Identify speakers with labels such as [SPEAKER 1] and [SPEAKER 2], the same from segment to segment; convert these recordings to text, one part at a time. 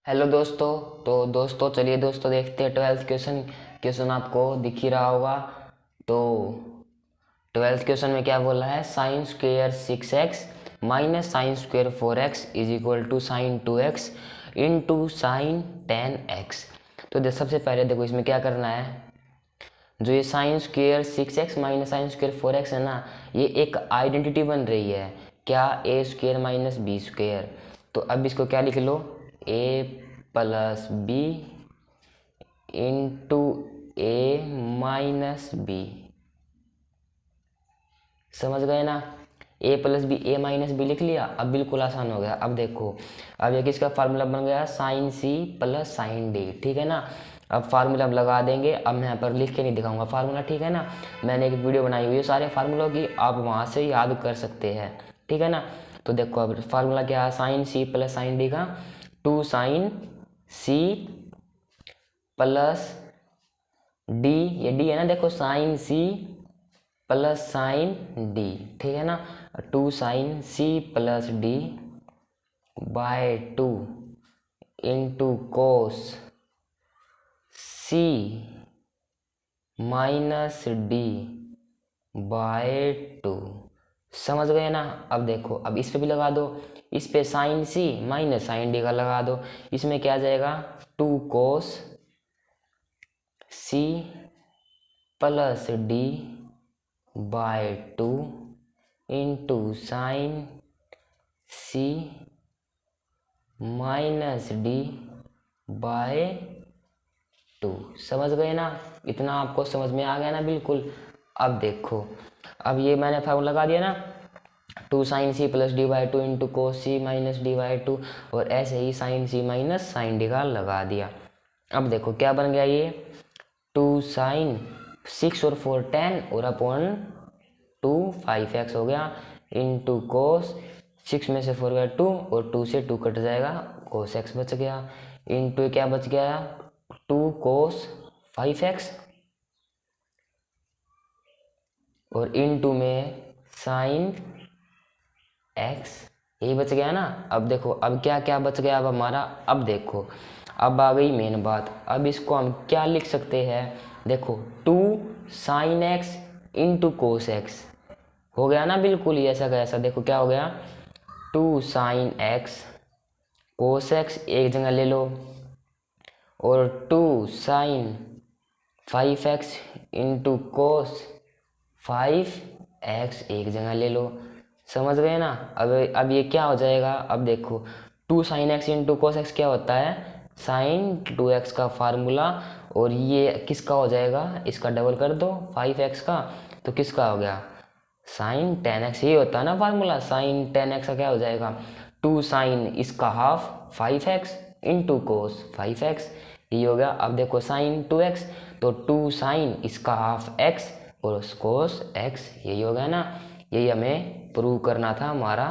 [SPEAKER 1] Hello दोस्तों। तो दोस्तों चलिए दोस्तों देखते हैं 12th क्वेश्चन। क्वेश्चन आपको दिख ही रहा होगा। तो 12th क्वेश्चन में क्या बोला है, sine square 6x minus sine square 4x is equal to sine 2x into sine 10x। तो सबसे पहले देखो इसमें क्या करना है, जो ये sign square 6x minus sine square 4x है ना, ये एक आइडेंटिटी बन रही है। क्या, ए स्क्वेयर माइनस बी स्क्वेयर। तो अब इसको क्या लिख लो, ए प्लस बी इंटू ए माइनस बी। समझ गए ना, ए प्लस बी ए माइनस बी लिख लिया। अब बिल्कुल आसान हो गया। अब देखो, अब ये किसका फार्मूला बन गया, साइन सी प्लस साइन डी। ठीक है ना। अब फार्मूला अब लगा देंगे। अब मैं यहाँ पर लिख के नहीं दिखाऊंगा फार्मूला, ठीक है ना। मैंने एक वीडियो बनाई हुई है सारे फार्मूलों की, आप वहाँ से याद कर सकते हैं, ठीक है ना। तो देखो अब फार्मूला क्या है, साइन सी प्लस साइन डी का, टू साइन सी प्लस डी, ये डी है ना, देखो साइन सी प्लस साइन डी, ठीक है ना। Two sine C plus D by two into cos C minus D by two. समझ गए ना। अब देखो, अब इस पे भी लगा दो, इस पे साइन सी माइनस साइन डी का लगा दो। इसमें क्या आ जाएगा, two cos C plus D by two into sine C minus D by two. समझ गए ना, इतना आपको समझ में आ गया ना बिल्कुल। अब देखो, अब ये मैंने फार्मूला लगा दिया ना, two sine C plus D by two into cos C minus D by two, और ऐसे ही साइन सी माइनस साइन डी का लगा दिया। अब देखो क्या बन गया, ये टू साइन 6 और 4 10 और अपॉन 2 5x हो गया इंटू कोस 6 में से 4 गया 2 और 2 से 2 कट जाएगा, कोस x बच गया इंटू क्या बच गया, 2 कोस 5x और इंटू में साइन x, यही बच गया ना। अब देखो अब क्या क्या बच गया अब हमारा। अब देखो, अब आ गई मेन बात। अब इसको हम क्या लिख सकते हैं, देखो two sine x into cos x हो गया ना, बिल्कुल ही ऐसा का ऐसा। देखो क्या हो गया, two sine x cos x एक जगह ले लो, और to sign 5x into cos 5x एक जगह ले लो। समझ गए ना। अब ये क्या हो जाएगा, अब देखो two sine x into cos x क्या होता है, साइन 2x का फार्मूला, और ये किसका हो जाएगा, इसका डबल कर दो 5x का, तो किसका हो गया, साइन 10x। ये होता है ना फार्मूला, साइन 10x का क्या हो जाएगा, टू साइन इसका half 5x into cos 5x, ये हो गया। अब देखो साइन 2x, तो टू साइन इसका हाफ x और कोस x, यही हो गया ना। यही हमें प्रूव करना था, हमारा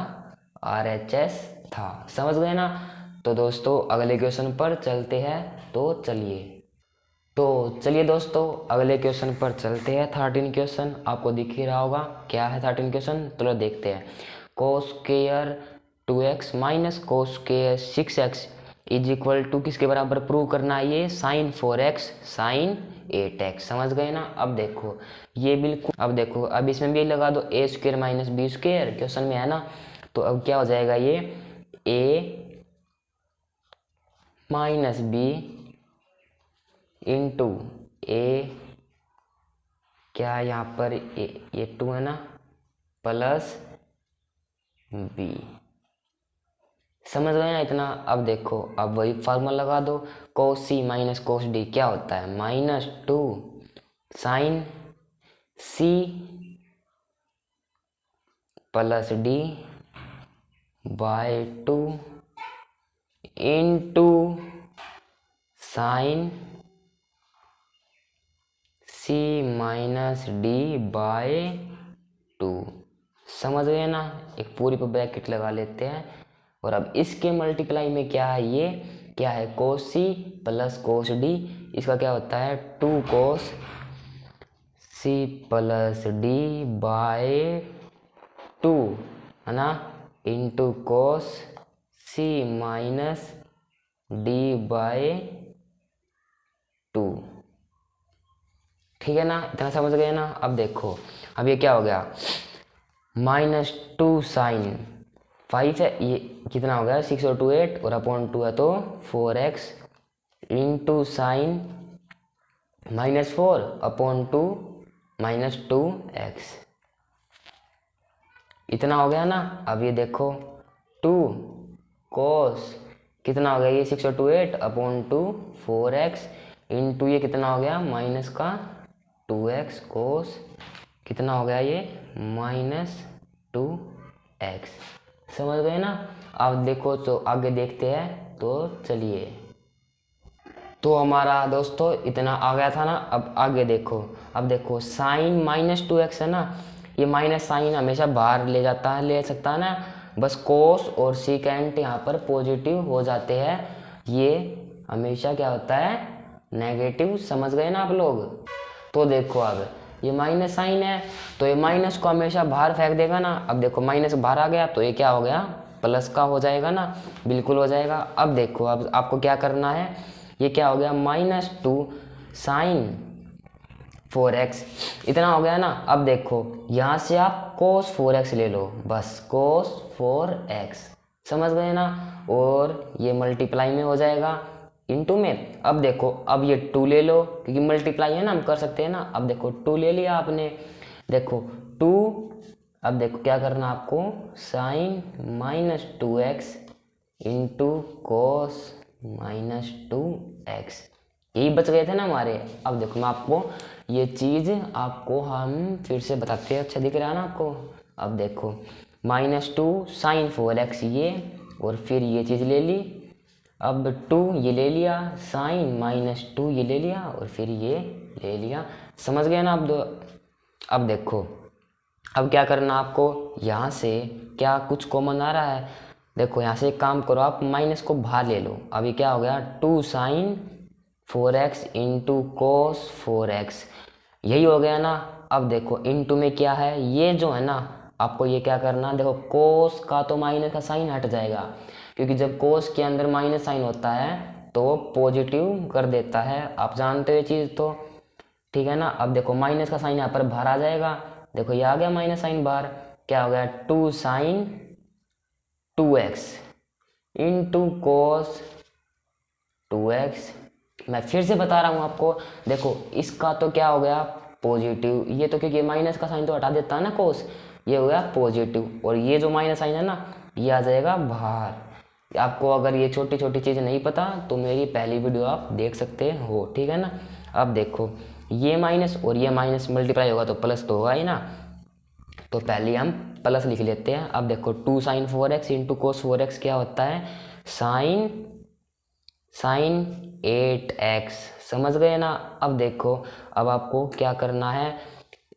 [SPEAKER 1] RHS था। समझ गए ना। तो दोस्तों अगले क्वेश्चन पर चलते हैं। तो चलिए दोस्तों अगले क्वेश्चन पर चलते हैं। 13 क्वेश्चन आपको दिख ही रहा होगा, क्या है 13 क्वेश्चन, चलो देखते हैं। Cos square 2x minus cos square 6x is equal to किसके बराबर प्रूव करना है, ये साइन 4x साइन 8x। समझ गए ना। अब देखो ये बिल्कुल, अब देखो अब इसमें भी लगा दो, a square minus b square question में है ना। तो अब क्या हो जाएगा, ये a minus b into a, क्या यहाँ पर ये 2 है ना, प्लस बी। समझ गए ना इतना। अब देखो अब वही फार्मूला लगा दो, कोस सी माइनस कोस डी क्या होता है, minus 2 sine C plus D by 2 into sine C minus D by 2। समझ गए ना। एक पूरी पर ब्रैकेट लगा लेते हैं, और अब इसके मल्टीप्लाई में क्या है, ये क्या है, कोस सी प्लस कोस डी, इसका क्या होता है, two cos C plus D by 2 है ना, इंटू कोस सी माइनस d/2। ठीक है ना, इतना समझ गए ना। अब देखो, अब ये क्या हो गया, -2 साइन 5 है, ये कितना हो गया 6 और 2 8 और अपॉन 2 है तो 4x into sine -4 upon 2 -2x, इतना हो गया ना। अब ये देखो 2 कोस कितना हो गया, ये 6 और 2 8 अपॉन 2 4x इंटू ये कितना हो गया माइनस का 2x कोस कितना हो गया ये -2x। समझ गए ना। अब देखो तो आगे देखते हैं, तो चलिए। तो हमारा दोस्तों इतना आ गया था ना। अब आगे देखो, अब देखो साइन -2x है ना, ये माइनस साइन हमेशा बाहर ले जाता है, ले सकता है ना, बस कोस और सीकेंट यहाँ पर पॉजिटिव हो जाते हैं, ये हमेशा क्या होता है नेगेटिव। समझ गए ना आप लोग। तो देखो अब ये माइनस साइन है, तो ये माइनस को हमेशा बाहर फेंक देगा ना। अब देखो माइनस बाहर आ गया तो ये क्या हो गया प्लस का हो जाएगा ना, बिल्कुल हो जाएगा। अब देखो, अब आपको क्या करना है, ये क्या हो गया -2 साइन 4x, इतना हो गया ना। अब देखो यहाँ से आप cos 4x ले लो, बस cos 4x। समझ गए ना। और ये मल्टीप्लाई में हो जाएगा इनटू में। अब देखो, अब ये 2 ले लो, क्योंकि मल्टीप्लाई है ना, हम कर सकते हैं ना। अब देखो 2 ले लिया आपने, देखो 2, अब देखो क्या करना आपको, sign -2x into cos -2x, यही बच गए थे ना हमारे। अब देखो मैं आपको ये चीज़ आपको हम फिर से बताते हैं, अच्छा दिख रहा है ना आपको। अब देखो -2 साइन 4x ये, और फिर ये चीज़ ले ली, अब 2 ये ले लिया, साइन -2 ये ले लिया, और फिर ये ले लिया। समझ गए ना आप दो। अब देखो, अब क्या करना आपको, यहाँ से क्या कुछ कॉमन आ रहा है, देखो यहाँ से एक काम करो, आप माइनस को बाहर ले लो। अभी क्या हो गया 2 sign 4x into cos 4x, यही हो गया ना। अब देखो इनटू में क्या है, ये जो है ना, आपको ये क्या करना, देखो कोस का तो माइनस का साइन हट जाएगा, क्योंकि जब कोस के अंदर माइनस साइन होता है तो वो पॉजिटिव कर देता है, आप जानते हो ये चीज़ तो। ठीक है ना। अब देखो माइनस का साइन यहाँ पर बाहर आ जाएगा, देखो ये आ गया माइनस साइन बाहर, क्या हो गया 2 sign 2x into cos 2x। मैं फिर से बता रहा हूँ आपको, देखो इसका तो क्या हो गया पॉजिटिव, ये तो क्योंकि माइनस का साइन तो हटा देता है ना कोस, ये हो गया पॉजिटिव, और ये जो माइनस साइन है ना ये आ जाएगा बाहर। आपको अगर ये छोटी छोटी चीज़ें नहीं पता तो मेरी पहली वीडियो आप देख सकते हो, ठीक है ना। अब देखो ये माइनस और ये माइनस मल्टीप्लाई होगा तो प्लस तो होगा ही ना, तो पहले हम प्लस लिख लेते हैं। अब देखो 2 sign 4x into cos 4x क्या होता है, साइन 8x। समझ गए ना। अब देखो, अब आपको क्या करना है,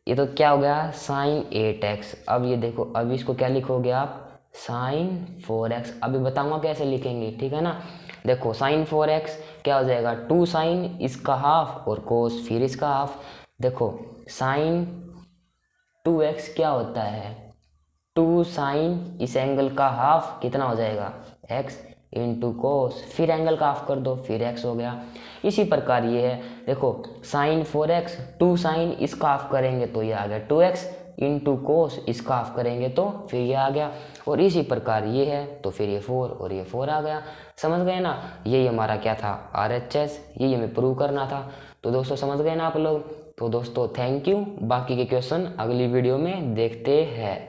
[SPEAKER 1] ये तो क्या हो गया साइन 8x, अब ये देखो, अब इसको क्या लिखोगे आप साइन 4x, अभी बताऊंगा कैसे लिखेंगे, ठीक है ना। देखो साइन 4x क्या हो जाएगा 2 साइन इसका हाफ और कोस फिर इसका हाफ। देखो साइन 2x क्या होता है 2 साइन इस एंगल का हाफ कितना हो जाएगा x इंटू कोस, फिर एंगल का हाफ कर दो फिर x हो गया। इसी प्रकार ये है, देखो साइन 4x 2 साइन इसका हाफ करेंगे तो ये आ गया 2x इंटू कोस इसका हाफ करेंगे तो फिर ये आ गया, और इसी प्रकार ये है तो फिर ये 4 और ये 4 आ गया। समझ गए ना। यही हमारा क्या था RHS, यही हमें प्रूव करना था। तो दोस्तों समझ गए ना आप लोग। तो दोस्तों थैंक यू, बाकी के क्वेश्चन अगली वीडियो में देखते हैं।